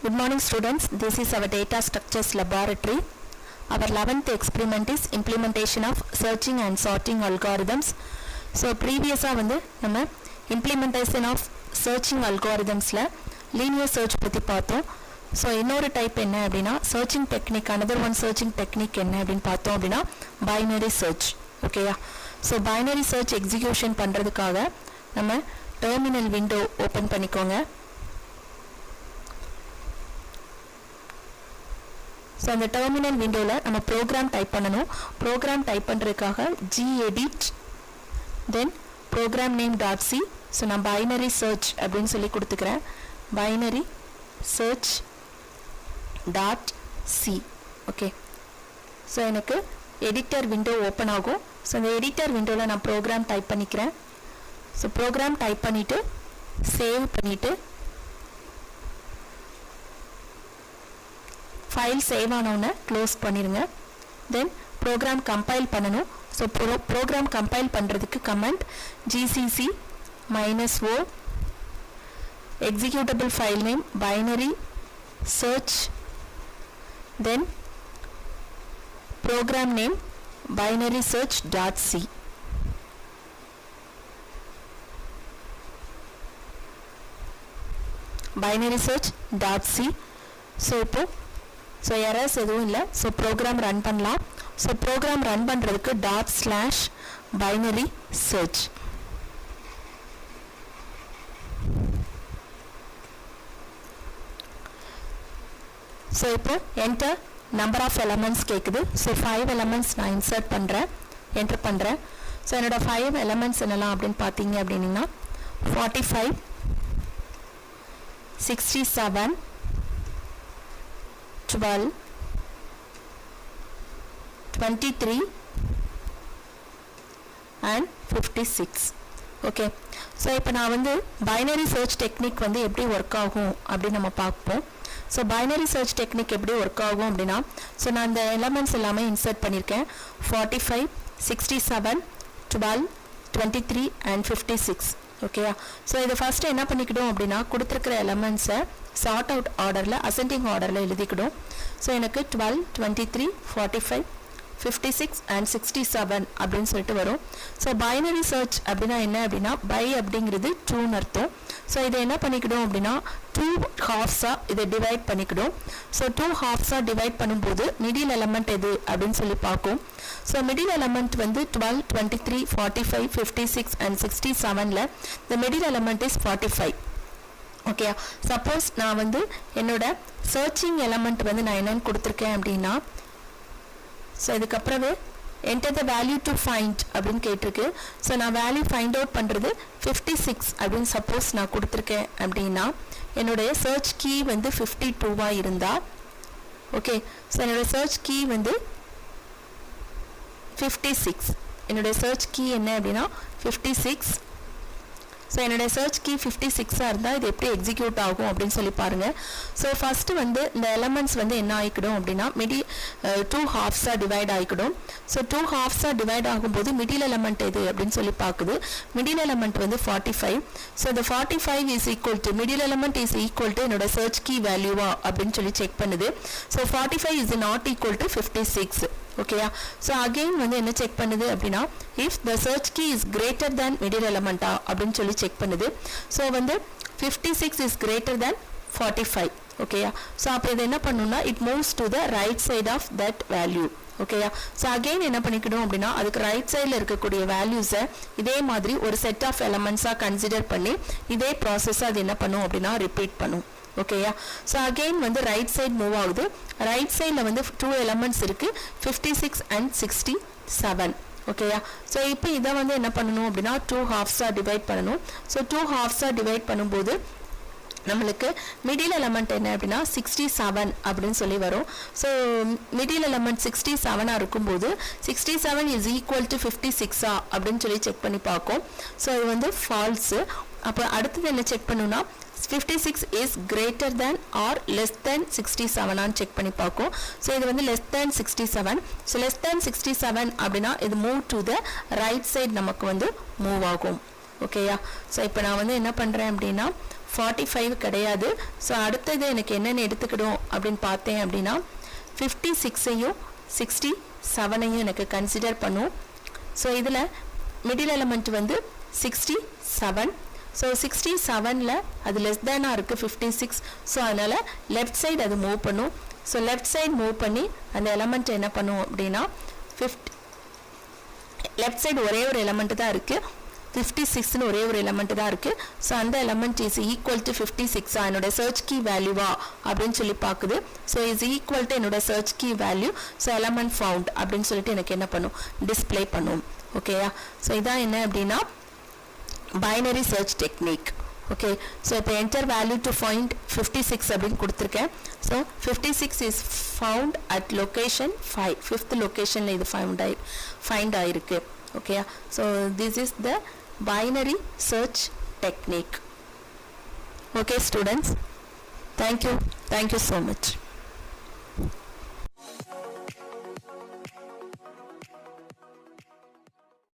Good morning students, this is our data structures laboratory. Our 11th experiment is implementation of searching and sorting algorithms. So previous நம்ம implementation of searching algorithms ல linear search பத்தி பார்த்தோம். So இன்னொரு type என்ன அப்படின்னா searching technique, another one searching technique என்ன அப்படின்னு பார்த்தோம் அப்படின்னா binary search. ஓகேயா? So binary search execution பண்றதுக்காக நம்ம terminal window open பண்ணிக்கோங்க. So அந்த terminal window ல நம்ம program type பண்ணனும். program type பண்றதுக்காக gedit then program name.c. so நான் binary search அப்படினு சொல்லி கொடுத்துக்கிறேன். binary search .c. okay. so எனக்கு editor window open ஆகும். so இந்த editor window ல நான் program type பண்ணிக்கிறேன். so program type பண்ணிட்டு save பண்ணிட்டு file save ஆனவுடனே க்ளோஸ் பண்ணிருங்க. then program compile பண்ணனும். so program compile பண்றதுக்கு command gcc -o executable file name binary search then program name binary search.c. binary search.c. so இப்போ so errors எதுவும் இல்லை. so program run பண்ணலாம். so program run பண்றதுக்கு /binary search. so இப்போ enter number of elements கேக்குது. so 5 elements நான் insert பண்றேன், enter பண்றேன். so என்னோட 5 elements என்னலாம் அப்படின்னு பார்த்தீங்க அப்படின்னா 45 67 12 23 and 56. okay. so இப்போ நான் binary search technique எப்படி work ஆகும் அப்படி நம்ம பார்ப்போம். so binary search technique எப்படி work ஆகும் அப்படினா so நான் இந்த elements எல்லாமே insert பண்ணிருக்கேன். 45 67 12 23 and 56. ஓகேயா? so இத ஃபர்ஸ்ட் என்ன பண்ணிக்கிட்டோம் அப்படினா கொடுத்திருக்கிற எலிமெண்ட்ஸை sort out ஆர்டர்ல ascending ஆர்டர்ல எழுதிக்கிட்டோம். so எனக்கு 12 23 45 56 and 67 அப்படினு சொல்லிட்டு வரும். so binary search அப்படினா என்ன அப்படினா by அப்படிங்கிறது true ன்னு அர்த்தம். so இத என்ன பண்ணிக்கிட்டோம் அப்படினா 2 halves இத டிவைட் பண்ணிக்கிட்டோம். so 2 halves டிவைட் பண்ணும்போது middle element எது அப்படினு சொல்லி பார்ப்போம். so middle element 12 23 45 56 and 67 ல the middle element is 45. okay. suppose நான் என்னோட searching element நான் என்னன்னு கொடுத்திருக்கேன் அப்படினா so இதுக்கு அப்புறமே enter the value to find அப்படினு கேட்டிருக்கு. so நான் value find out பண்றது 56 அப்படினு suppose நான் கொடுத்திருக்கேன் அப்படினா என்னோட search key 52 இருந்தா okay. so என்னோட search key 56. என்னோட search key என்ன அப்படினா 56. so என்னோட search key 56 இருந்தா இது எப்படி எக்ஸிக்யூட் ஆகும் அப்படினு சொல்லி பாருங்க. so first இந்த elements என்ன ஆயிடும் அப்படினா middle 2 halves டிவைட் ஆயிடும். so 2 halves டிவைட் ஆகும்போது middle element எது அப்படினு சொல்லி பாக்குது. middle element 45. so the 45 is equal to middle element is equal to என்னோட search key value அப்படினு சொல்லி செக் பண்ணுது. so 45 is not equal to 56. okay. so again என்ன செக் பண்ணுது அப்படினா if the search key is greater than middle element அப்படினு சொல்லி check பண்ணுது. so 56 is greater than 45. okay. so அப்ப இது என்ன பண்ணும்னா it moves to the right side of that value. okay. so again என்ன பண்ணிக்கணும் அப்படினா அதுக்கு ரைட் சைடுல இருக்கக்கூடிய values இதே மாதிரி ஒரு set of elements கன்சிடர் பண்ணி இதே process அது என்ன பண்ணும் அப்படினா ரிப்பீட் பண்ணும். okay. so again right side move ஆகுது. right side ல 2 elements இருக்கு 56 and 67. okay. so இப்போ இத என்ன பண்ணனும் அப்படினா 2 halves டிவைட் பண்ணனும். so 2 halves டிவைட் பண்ணும்போது நமக்கு middle element என்ன அப்படினா 67 அப்படினு சொல்லி வரும். so middle element 67 இருக்கும்போது 67 is equal to 56 அப்படினு சொல்லி செக் பண்ணி பார்ப்போம். so இது false. அப்ப அடுத்து என்ன செக் பண்ணனும்னா 56 is greater than or less than 67 ஆன்னு செக் பண்ணி பார்ப்போம். so இது less than 67. so less than 67 அப்படினா இது move to the right side நமக்கு move ஆகும். ஓகேயா. ஸோ இப்போ நான் வந்து என்ன பண்ணுறேன் அப்படின்னா 45 கிடையாது. ஸோ அடுத்தது எனக்கு என்னென்னு எடுத்துக்கிடும் அப்படின்னு பார்த்தேன் அப்படின்னா 56ஐயும் 67ஐயும் எனக்கு கன்சிடர் பண்ணும். ஸோ இதில் மிடில் எலமெண்ட் வந்து 67. ஸோ 67ல் அது லெஸ் தேனாக இருக்குது 56. ஸோ அதனால் லெஃப்ட் சைடு அது மூவ் பண்ணும். ஸோ லெஃப்ட் சைடு மூவ் பண்ணி அந்த எலமெண்ட் என்ன பண்ணும் அப்படின்னா லெஃப்ட் சைடு ஒரே ஒரு எலமெண்ட் தான் இருக்குது, 56ன்னு ஒரே ஒரு எலமெண்ட் தான் இருக்குது. ஸோ அந்த எலமெண்ட் இஸ் ஈக்குவல் டு 56 என்னோட சர்ச் கீ வேல்யூவா அப்படின்னு சொல்லி பார்க்குது. ஸோ இஸ் ஈக்குவல் டு என்னோட search key value. So element found அப்படின்னு சொல்லிட்டு எனக்கு என்ன பண்ணும், டிஸ்பிளே பண்ணும். ஓகேயா. ஸோ இதான் என்ன அப்படின்னா binary search technique. Okay. So இப்போ என்டர் வேல்யூ டு ஃபைண்ட் 56 அப்படின்னு கொடுத்துருக்கேன். So 56 is found at location 5, 5th லொக்கேஷனில் இது ஃபைண்ட் ஆயிருக்கு. ஓகேயா. So this is the binary search technique. Okay students, thank you so much.